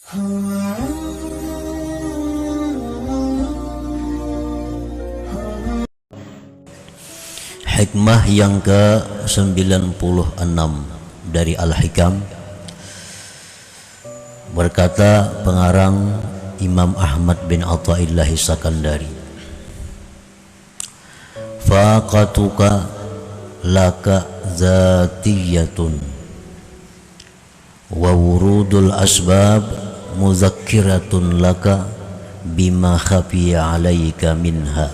Hikmah yang ke-96 dari Al-Hikam. Berkata pengarang Imam Ahmad bin Athaillah Sakandari, faqatuka laka zatiyatun wa wurudul asbab muzakkiratun laka bima khafiya alaika minha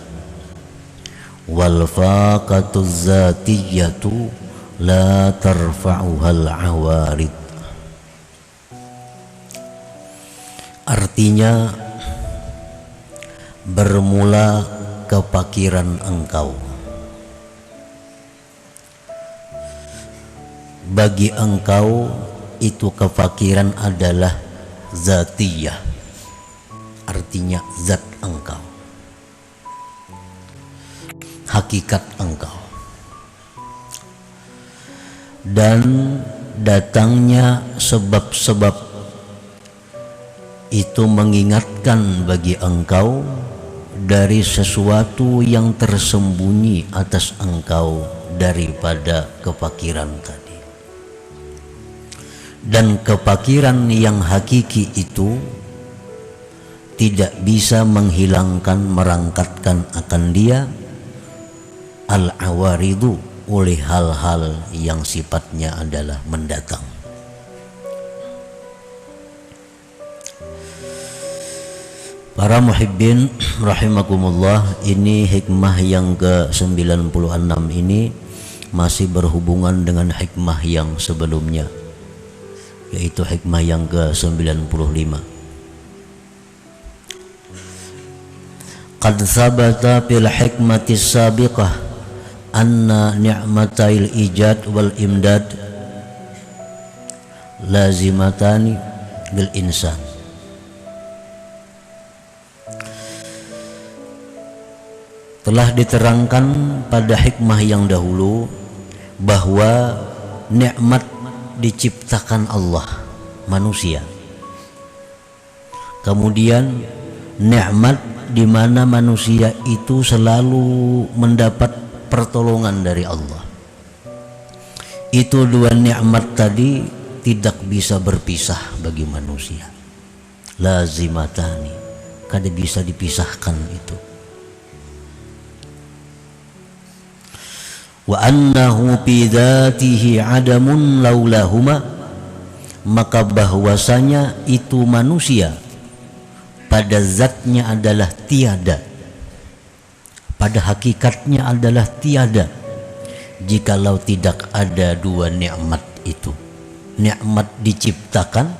wal faqatuz zatiyatu la tarfa'uhal awarid. Artinya, bermula kefakiran engkau. Bagi engkau itu kefakiran adalah zatiyah, artinya zat engkau, hakikat engkau. Dan datangnya sebab-sebab itu mengingatkan bagi engkau dari sesuatu yang tersembunyi atas engkau daripada kefakiran tadi. Dan kefakiran yang hakiki itu tidak bisa menghilangkan, merangkatkan akan dia al-awaridu, oleh hal-hal yang sifatnya adalah mendatang. Para muhibbin rahimakumullah, ini hikmah yang ke-96 ini masih berhubungan dengan hikmah yang sebelumnya, yaitu hikmah yang ke-95. Qad thabata fil hikmati sabiqah anna ni'matal ijad wal imdad lazimatani lil insan. Telah diterangkan pada hikmah yang dahulu bahwa nikmat diciptakan Allah manusia. Kemudian nikmat di mana manusia itu selalu mendapat pertolongan dari Allah. Itu dua nikmat tadi tidak bisa berpisah bagi manusia. Lazimatani, kada bisa dipisahkan itu. Wa annahu fi dzatihi adamun laulahuma, maka bahwasanya itu manusia pada zatnya adalah tiada, pada hakikatnya adalah tiada jikalau tidak ada dua nikmat itu. Nikmat diciptakan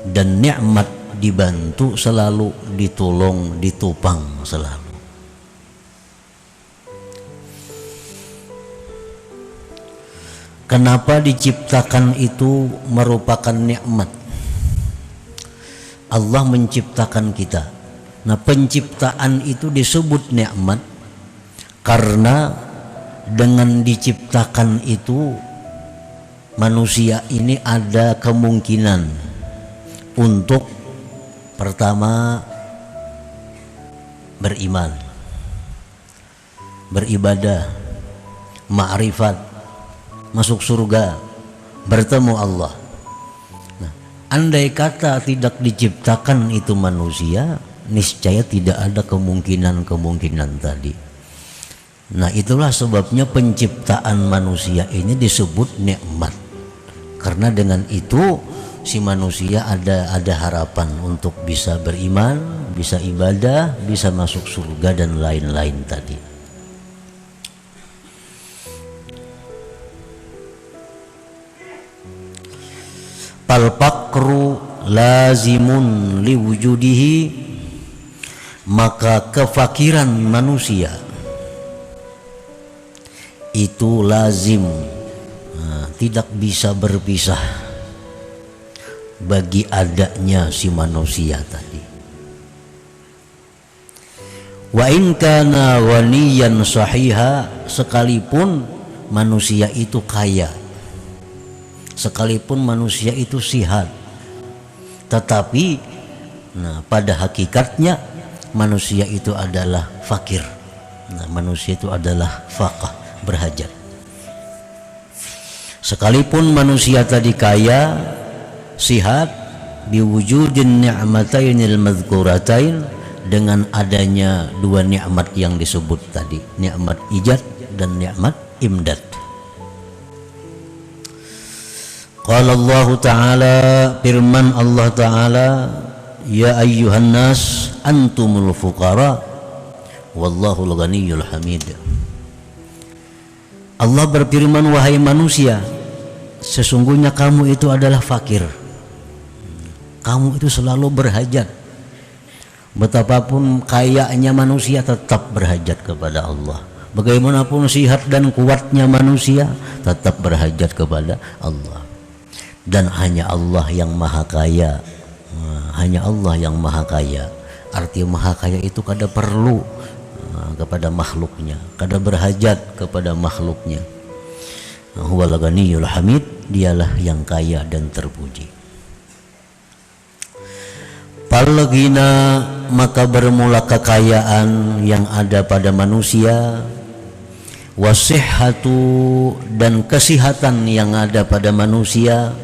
dan nikmat dibantu, selalu ditolong, ditopang selalu. Kenapa diciptakan itu merupakan nikmat? Allah menciptakan kita. Nah, penciptaan itu disebut nikmat karena dengan diciptakan itu manusia ini ada kemungkinan untuk pertama beriman, beribadah, ma'rifat, masuk surga, bertemu Allah. Nah, andai kata tidak diciptakan itu manusia, niscaya tidak ada kemungkinan tadi. Nah, itulah sebabnya penciptaan manusia ini disebut nikmat. Karena dengan itu si manusia ada harapan untuk bisa beriman, bisa ibadah, bisa masuk surga dan lain-lain tadi. Al-faqru lazimun liwujudihi, maka kefakiran manusia itu lazim, tidak bisa berpisah bagi adanya si manusia tadi. Wa in kana ghaniyan sahiha, sekalipun manusia itu kaya, sekalipun manusia itu sihat, Tetapi pada hakikatnya manusia itu adalah fakir. Manusia itu adalah faqah, berhajat. Sekalipun manusia tadi kaya, sihat, biwujudin ni'matainil madhkuratain, dengan adanya dua nikmat yang disebut tadi, nikmat ijad dan nikmat imdad. Qala Allah Ta'ala, firman Allah Ta'ala, ya ayyuhan nas antumul fuqara wallahul ghaniyyul hamid. Allah berfirman, wahai manusia, sesungguhnya kamu itu adalah fakir. Kamu itu selalu berhajat. Betapapun kayanya manusia tetap berhajat kepada Allah. Bagaimanapun sihat dan kuatnya manusia tetap berhajat kepada Allah. Dan hanya Allah yang maha kaya. Hanya Allah yang maha kaya. Arti maha kaya itu kada perlu kepada makhluknya, kada berhajat kepada makhluknya. Huwal ghaniyyul hamid, dialah yang kaya dan terpuji. Palghina, maka bermula kekayaan yang ada pada manusia, wasihhatu, dan kesehatan yang ada pada manusia,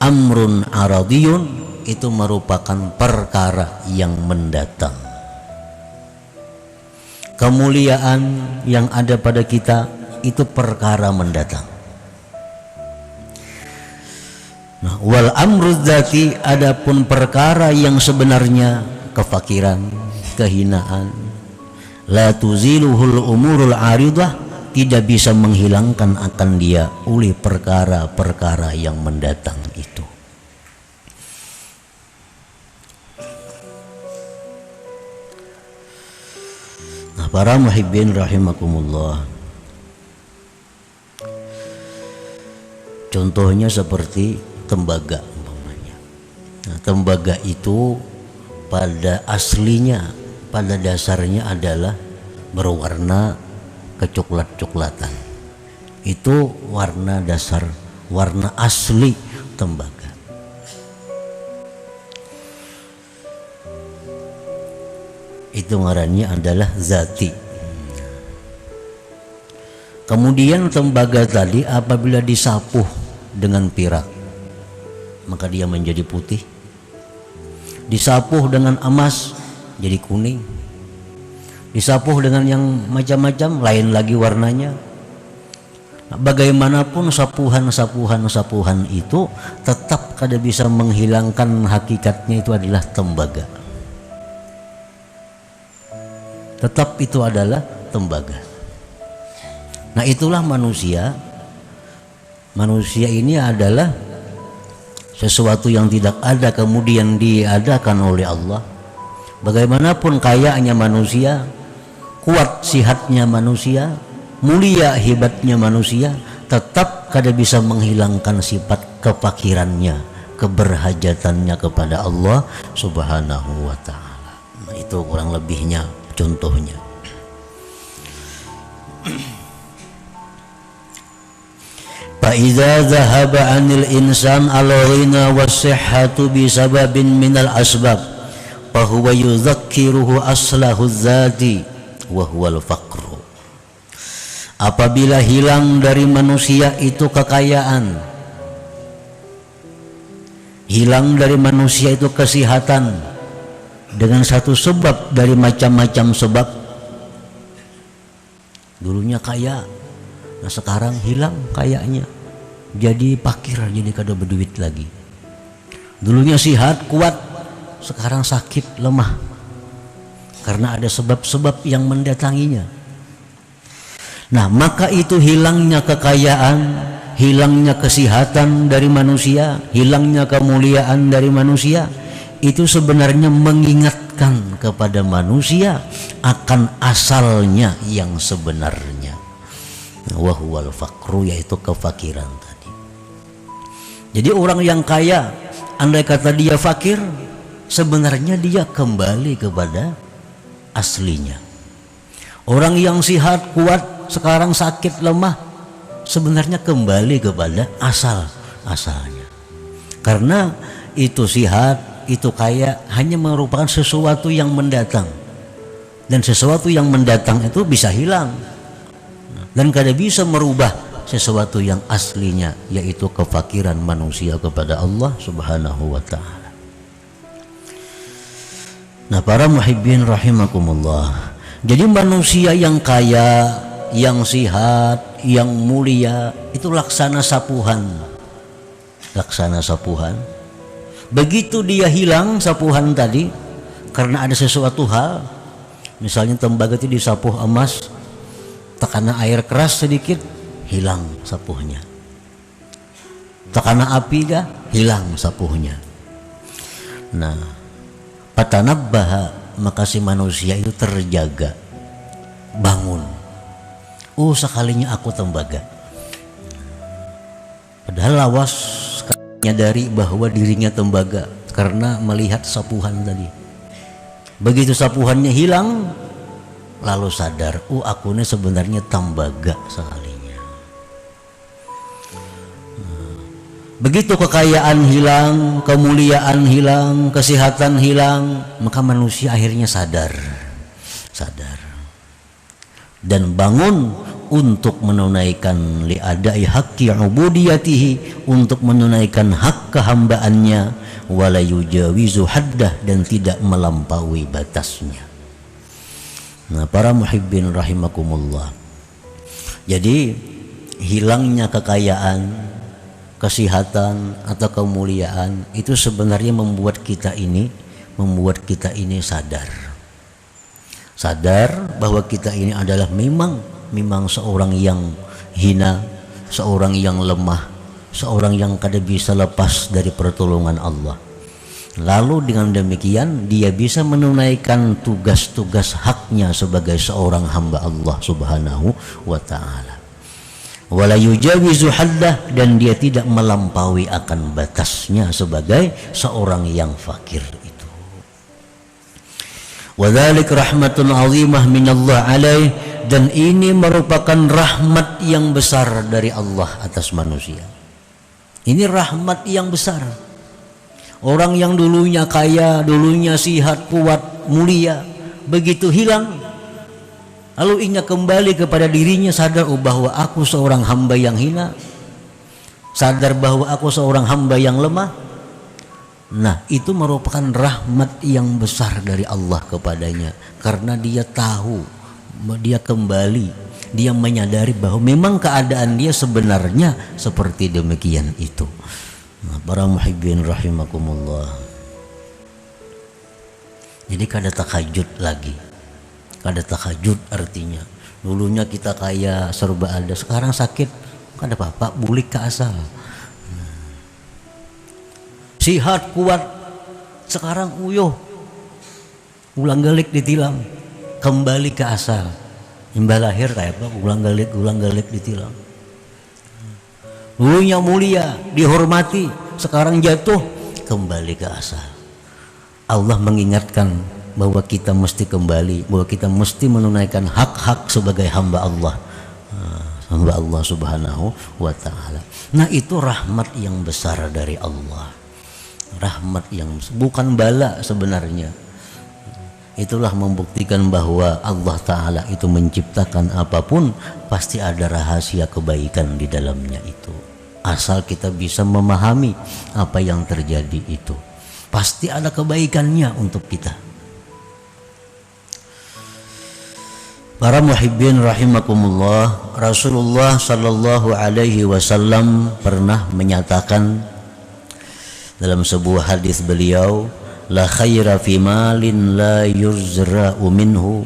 amrun aradiyun, itu merupakan perkara yang mendatang. Kemuliaan yang ada pada kita itu perkara mendatang. Wal amru dzati, adapun perkara yang sebenarnya, kefakiran, kehinaan, la tuziluhul umurul aridah, tidak bisa menghilangkan akan dia oleh perkara-perkara yang mendatang itu. Para muhibbin rahimakumullah, contohnya seperti tembaga umpamanya. Tembaga itu pada aslinya, pada dasarnya adalah berwarna kecoklat-coklatan. Itu warna dasar, warna asli tembaga. Itu ngarannya adalah zati. Kemudian tembaga tadi apabila disapuh dengan pirak, maka dia menjadi putih. Disapuh dengan emas, jadi kuning. Disapuh dengan yang macam-macam, lain lagi warnanya. Bagaimanapun sapuhan itu tetap kada bisa menghilangkan hakikatnya itu adalah tembaga. Tetap itu adalah tembaga. Nah, itulah manusia. Manusia ini adalah sesuatu yang tidak ada kemudian diadakan oleh Allah. Bagaimanapun kayanya manusia, kuat sihatnya manusia, mulia hebatnya manusia, tetap kada bisa menghilangkan sifat kefakirannya, keberhajatannya kepada Allah Subhanahu wa ta'ala. Nah, itu kurang lebihnya contohnya. Fa'idza dhahaba 'anil insan al-ghina was-sihhatu bisababin minal asbab fa huwa yudhakkiruhu aslahu dzati wa huwal faqru. Apabila hilang dari manusia itu kekayaan, hilang dari manusia itu kesehatan, dengan satu sebab dari macam-macam sebab. Dulunya kaya, nah sekarang hilang kayanya, jadi fakir, jadi kada berduit lagi. Dulunya sehat kuat, sekarang sakit lemah, karena ada sebab-sebab yang mendatanginya. Nah, maka itu hilangnya kekayaan, hilangnya kesehatan dari manusia, hilangnya kemuliaan dari manusia, itu sebenarnya mengingatkan kepada manusia akan asalnya yang sebenarnya. Wa huwal faqru, yaitu kefakiran tadi. Jadi orang yang kaya, andai kata dia fakir, sebenarnya dia kembali kepada aslinya. Orang yang sehat kuat sekarang sakit lemah, sebenarnya kembali kepada asalnya. Karena itu sihat, itu kaya, hanya merupakan sesuatu yang mendatang. Dan sesuatu yang mendatang itu bisa hilang. Dan kada bisa merubah sesuatu yang aslinya, yaitu kefakiran manusia kepada Allah Subhanahu wa ta'ala. Nah, para muhibbin rahimakumullah, jadi manusia yang kaya, yang sihat, yang mulia itu laksana sapuhan. Laksana sapuhan. Begitu dia hilang sapuhan tadi karena ada sesuatu hal, misalnya tembaga itu disapuh emas, tekana air keras sedikit, hilang sapuhnya. Tekana api dah, hilang sapuhnya. Nah, fatanabbaha, maka si manusia itu terjaga, bangun. Oh, sekalinya aku tembaga. Padahal lawas menyadari bahwa dirinya tembaga karena melihat sapuhan tadi. Begitu sapuhannya hilang, lalu sadar, oh aku ini sebenarnya tembaga sekalinya. Begitu kekayaan hilang, kemuliaan hilang, kesehatan hilang, maka manusia akhirnya sadar dan bangun untuk menunaikan li'adai haqqi ubudiyatihi, untuk menunaikan hak kehambaannya, wala yujawizu haddah, dan tidak melampaui batasnya. Nah, para muhibbin rahimakumullah, jadi hilangnya kekayaan, kesehatan atau kemuliaan itu sebenarnya membuat kita ini sadar bahwa kita ini adalah memang seorang yang hina, seorang yang lemah, seorang yang kada bisa lepas dari pertolongan Allah. Lalu dengan demikian dia bisa menunaikan tugas-tugas haknya sebagai seorang hamba Allah Subhanahu wa ta'ala. Wala yujawizu haddah, dan dia tidak melampaui akan batasnya sebagai seorang yang fakir itu. Wadzalik rahmatun azimah minallah alaih, dan ini merupakan rahmat yang besar dari Allah atas manusia. Ini rahmat yang besar. Orang yang dulunya kaya, dulunya sihat, kuat, mulia, begitu hilang, lalu ingat kembali kepada dirinya, sadar bahwa aku seorang hamba yang hina, sadar bahwa aku seorang hamba yang lemah. Nah, itu merupakan rahmat yang besar dari Allah kepadanya, karena dia tahu, dia kembali, dia menyadari bahwa memang keadaan dia sebenarnya seperti demikian itu. Nah, para muhibbin rahimakumullah, jadi kada tahajud lagi. Kada tahajud artinya dulunya kita kaya serba ada, sekarang sakit kada apa-apa, bulik ke asal. Sihat kuat, sekarang uyuh ulang galik ditilang, kembali ke asal. Imbal lahir kayak apa, ulang galik ditilang. Dulunya mulia, dihormati, sekarang jatuh, kembali ke asal. Allah mengingatkan bahwa kita mesti kembali, bahwa kita mesti menunaikan hak-hak sebagai hamba Allah Subhanahu wa ta'ala. Nah, itu rahmat yang besar dari Allah, rahmat yang bukan bala sebenarnya. Itulah membuktikan bahwa Allah Ta'ala itu menciptakan apapun pasti ada rahasia kebaikan di dalamnya itu. Asal kita bisa memahami apa yang terjadi itu, pasti ada kebaikannya untuk kita. Para muhibbin rahimakumullah, Rasulullah sallallahu alaihi wasallam pernah menyatakan dalam sebuah hadis beliau, la khaira fi malin la yuzra'u minhu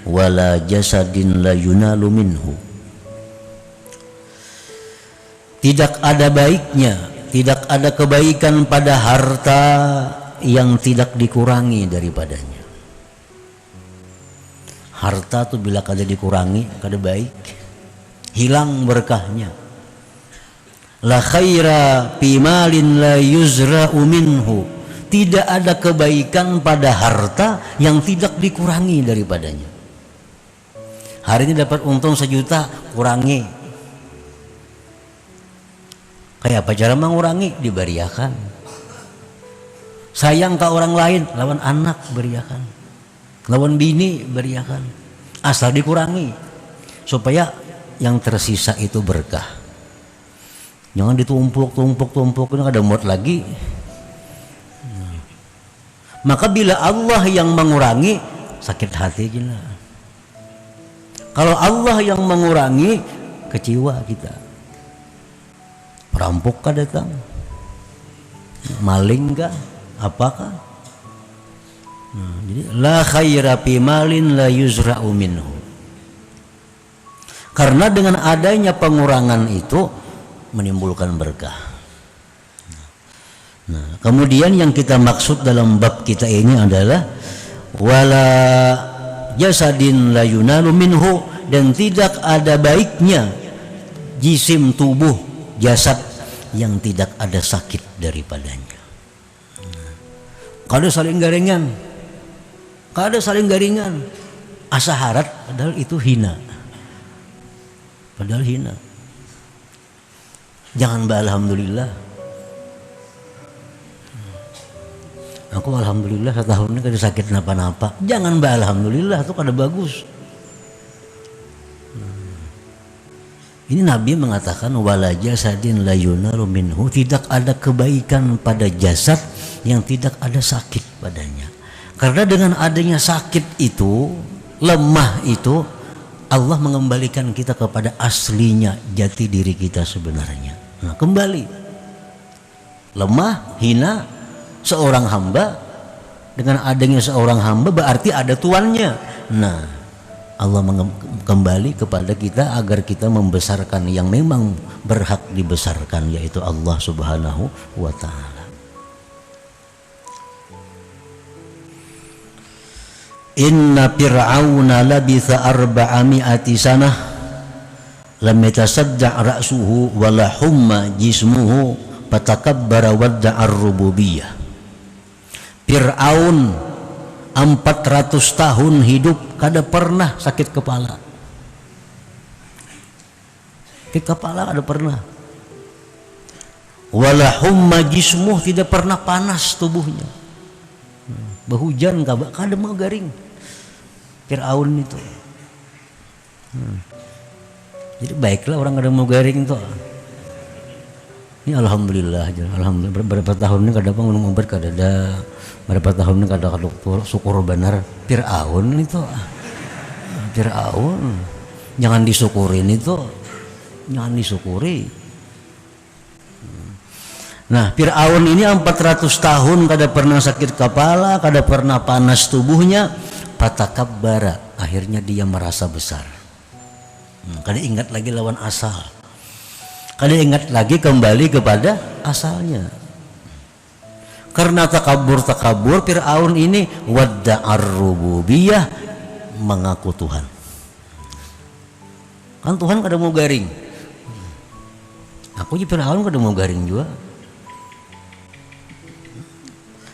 wa la jasadin la yunalu minhu. Tidak ada baiknya, tidak ada kebaikan pada harta yang tidak dikurangi daripadanya. Harta tuh bila kada dikurangi, kada baik, hilang berkahnya. La khaira fi malin la yuzra'u minhu. Tidak ada kebaikan pada harta yang tidak dikurangi daripadanya. Hari ini dapat untung 1 juta, kurangi. Kayak apa cara mengurangi? Dibariakan. Sayang ke orang lain, lawan anak beriakan, lawan bini beriakan. Asal dikurangi supaya yang tersisa itu berkah. Jangan ditumpuk ini ada muat lagi. Maka bila Allah yang mengurangi, sakit hati kita. Kalau Allah yang mengurangi, kecewa kita. Perampok kah datang? Maling kah? Apakah? Jadi la khaira fi malin la yuzra'u minhu. Karena dengan adanya pengurangan itu menimbulkan berkah. Nah, kemudian yang kita maksud dalam bab kita ini adalah wala jasadin la yunalu minhu, dan tidak ada baiknya jisim tubuh jasad yang tidak ada sakit daripadanya. Kada saling garingan, asa harat, padahal itu hina. Jangan alhamdulillah. Aku alhamdulillah setahun ini kada sakit napa-napa. Jangan alhamdulillah, itu kada bagus. Ini Nabi mengatakan wala jasadin la yunalu minhu, tidak ada kebaikan pada jasad yang tidak ada sakit padanya. Karena dengan adanya sakit itu, lemah itu, Allah mengembalikan kita kepada aslinya jati diri kita sebenarnya. Nah, kembali lemah, hina seorang hamba, dengan adanya seorang hamba berarti ada tuannya. Nah, Allah kembali kepada kita agar kita membesarkan yang memang berhak dibesarkan, yaitu Allah Subhanahu wa ta'ala. Inna fir'auna labitha arba'ami'ati sanah lam yatasadda' ra'suhu wala humma jismuhu fatakabbara wadda'ar rububiyah. Fir'aun 400 tahun hidup kada pernah sakit kepala. Sakit kepala kada pernah. Wala humma jismuh, tidak pernah panas tubuhnya. Berhujan kada mau garing. Fir'aun itu. Jadi baiklah orang kada mau garing itu. Ini alhamdulillah aja. Alhamdulillah berapa tahun ini kada ngomong berkah ada. Berapa tahun ini kada syukur benar. Fir'aun itu. Fir'aun. Jangan disyukurin itu. Jangan disyukuri. Nah, Fir'aun ini 400 tahun kada pernah sakit kepala, kada pernah panas tubuhnya, patakabbara, akhirnya dia merasa besar. Kada ingat lagi lawan asal, kada ingat lagi kembali kepada asalnya. Karena takabur Fir'aun ini wadda'ar rububiyah, mengaku Tuhan. Kan Tuhan kada mau garing. Aku juga Fir'aun kada mau garing juga.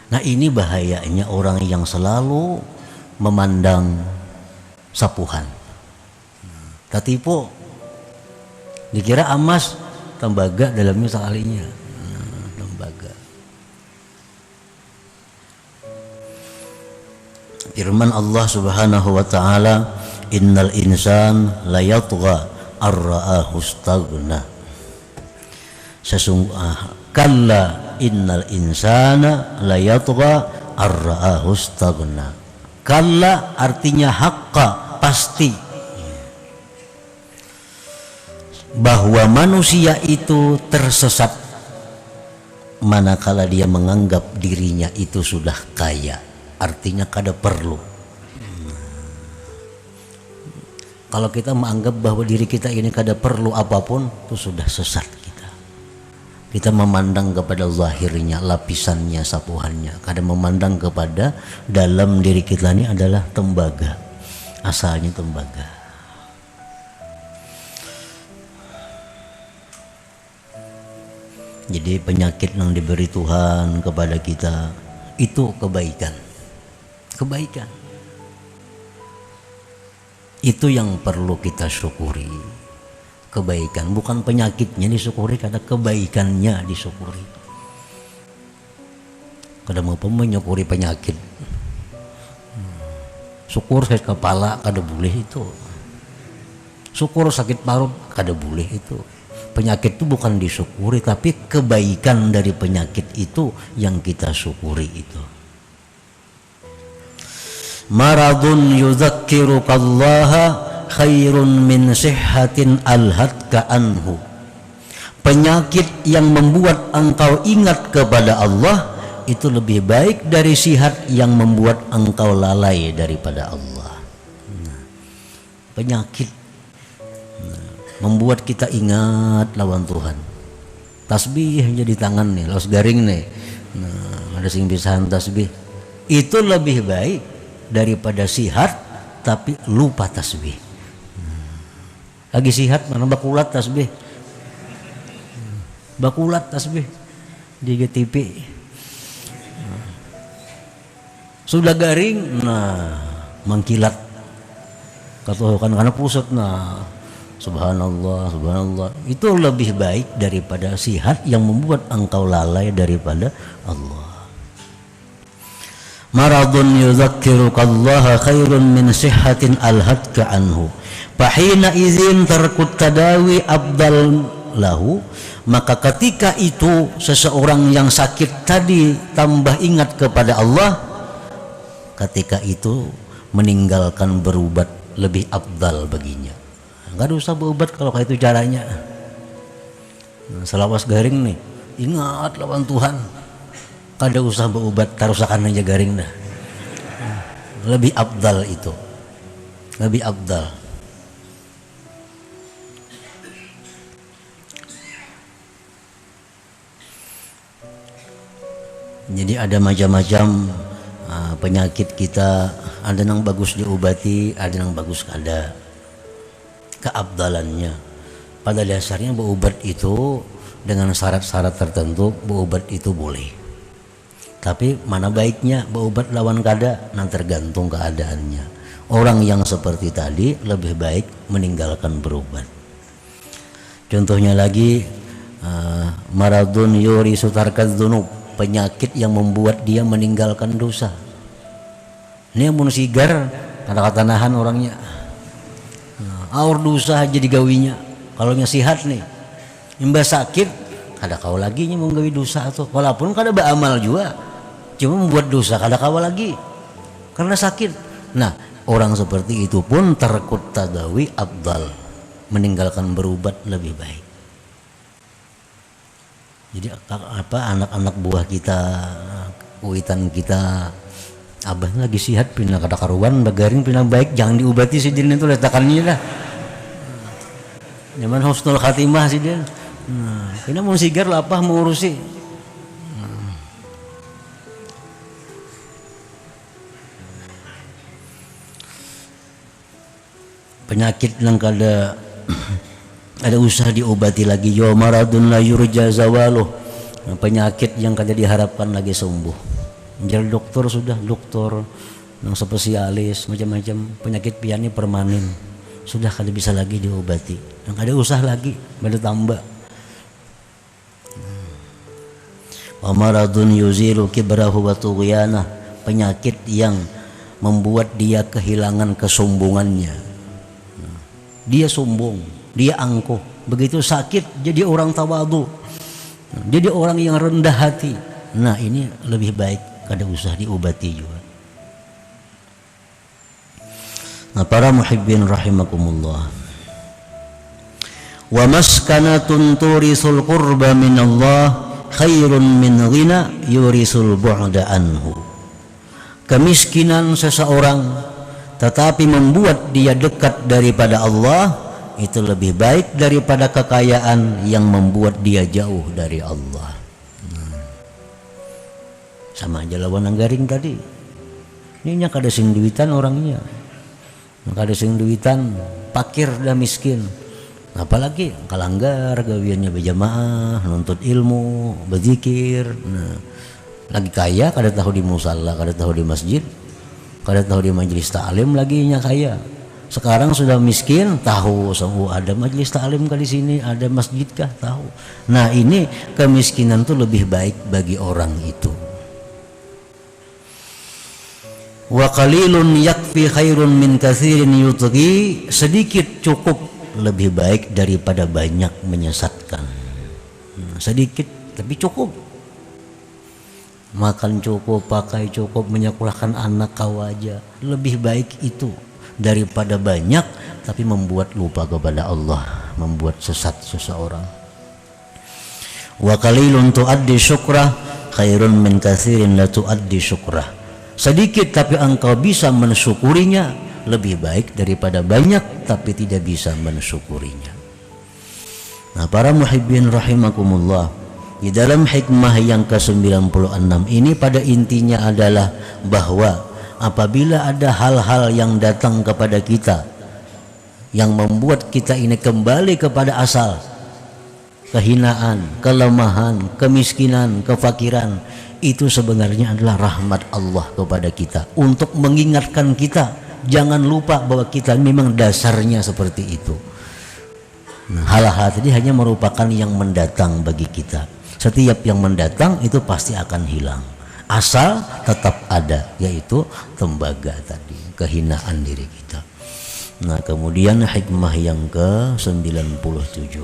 Nah, ini bahayanya orang yang selalu memandang sapuhan. Tatipu dikira emas, tembaga dalamnya sekalinya. Tembaga. Firman Allah Subhanahu wa ta'ala, innal insan la yatgha ar-ra'ahu istaghna. Sesungguhnya kalla innal insana la yatgha ar-ra'ahu istaghna. Kalla artinya haqqa, pasti, bahwa manusia itu tersesat manakala dia menganggap dirinya itu sudah kaya. Artinya kada perlu. Kalau kita menganggap bahwa diri kita ini kada perlu apapun, itu sudah sesat kita. Kita memandang kepada zahirnya, lapisannya, sapuhannya. Kada memandang kepada dalam diri kita ini adalah tembaga. Asalnya tembaga. Jadi penyakit yang diberi Tuhan kepada kita itu kebaikan. Kebaikan. Itu yang perlu kita syukuri. Kebaikan, bukan penyakitnya disyukuri, karena kebaikannya disyukuri. kada mau menyukuri penyakit. Syukur sakit kepala kada boleh itu. Syukur sakit parut kada boleh itu. Penyakit itu bukan disyukuri, tapi kebaikan dari penyakit itu yang kita syukuri itu. Maradun yudzakirukallaha khairun min sihhatin alhatka anhu. Penyakit yang membuat engkau ingat kepada Allah itu lebih baik dari sihat yang membuat engkau lalai daripada Allah. Penyakit membuat kita ingat lawan Tuhan. Tasbih jadi tangan nih, los garing nih. Ada sing pisahan tasbih. Itu lebih baik daripada sihat tapi lupa tasbih. Lagi sihat mana bakulat tasbih. Bakulat tasbih di GTP. Sudah garing, mengkilat. Katuhukan karena pusat, subhanallah, subhanallah. Itu lebih baik daripada sihat yang membuat engkau lalai daripada Allah. Maradun yudzakirukallaha khairun min sihhatin alhatka anhu. Fahina izin tarkut tadawi abdal lahu. Maka ketika itu seseorang yang sakit tadi tambah ingat kepada Allah, ketika itu meninggalkan berubat lebih abdal baginya. Nggak usah berobat kalau kayak itu caranya. Selawas garing nih, ingat lawan Tuhan. Kada usah berobat, tarusakan aja garing dah. Lebih abdal itu, lebih abdal. Jadi ada macam-macam penyakit kita, ada yang bagus diobati, ada yang bagus kada. Keabdalannya pada dasarnya berobat itu dengan syarat-syarat tertentu, berobat itu boleh. Tapi mana baiknya berobat lawan kada, nah tergantung keadaannya. Orang yang seperti tadi lebih baik meninggalkan berobat. Contohnya lagi maradun yurisu tarkadz dzunub, penyakit yang membuat dia meninggalkan dosa. Ini mun sigar kata-kata nahan orangnya. Aur dosa aja digawinya. Kalau nya sihat nih, imbas sakit kada kau lagi nya mau gawi dosa tuh. Walaupun kada beramal juga, cuma membuat dosa kada kau lagi karena sakit. Nah, orang seperti itu pun tarkut tadawi abdal, meninggalkan berobat lebih baik. Jadi anak-anak buah kita, kuitan kita, abah lagi sihat pindah kada karuan, bagaring pindah baik, jangan diobati si din itu letakannya lah. Nyaman husnul khatimah si din. Kena mau sigar lapah mengurusi. Penyakit yang kada ada usaha diobati lagi, yo maradun la yurja zawaluh, penyakit yang kada diharapkan lagi sembuh. Menjadi dokter sudah dokter yang spesialis macam-macam penyakit piannya permanen sudah kada bisa lagi diobati, yang kada usah lagi baru tambah. Wa maradun yuzilu kibrahu wa tughyanah, penyakit yang membuat dia kehilangan kesombongannya. Dia sombong, dia angkuh, begitu sakit jadi orang tawadu, jadi orang yang rendah hati. Nah ini lebih baik kada usah diobati juga. Nah para muhibbin rahimakumullah, wa maskanatun turisul qurba min Allah khairun min ghina yurisul bu'da anhu. Kemiskinan seseorang tetapi membuat dia dekat daripada Allah itu lebih baik daripada kekayaan yang membuat dia jauh dari Allah. Sama aja lawan anggaring tadi. Ini kada sing duitan orangnya, kada sing duitan, pakir dan miskin. Apalagi kalanggar gawiannya berjamaah, nuntut ilmu, berzikir. Nah, lagi kaya kada tahu di musalla, kada tahu di masjid, kada tahu di majelis ta'lim lagi nya kaya. Sekarang sudah miskin, tahu ada majelis ta'lim kah di sini, ada masjid kah, tahu. Nah ini kemiskinan tuh lebih baik bagi orang itu. Wa qalilun yakfi khairun min katsirin yutghi, sedikit cukup lebih baik daripada banyak menyesatkan. Sedikit tapi cukup, makan cukup, pakai cukup, menyekolahkan anak kau aja, lebih baik itu daripada banyak tapi membuat lupa kepada Allah, membuat sesat seseorang. Wa qalilun tuaddi syukrah khairun min katsirin la tuaddi syukrah, sedikit tapi engkau bisa mensyukurinya lebih baik daripada banyak tapi tidak bisa mensyukurinya. Nah, para muhibbin rahimakumullah, di dalam hikmah yang ke-96 ini pada intinya adalah bahwa apabila ada hal-hal yang datang kepada kita yang membuat kita ini kembali kepada asal, kehinaan, kelemahan, kemiskinan, kefakiran, itu sebenarnya adalah rahmat Allah kepada kita untuk mengingatkan kita jangan lupa bahwa kita memang dasarnya seperti itu. Nah, hal-hal tadi hanya merupakan yang mendatang bagi kita. Setiap yang mendatang itu pasti akan hilang, asal tetap ada, yaitu tembaga tadi, kehinaan diri kita. Nah, kemudian hikmah yang ke-97,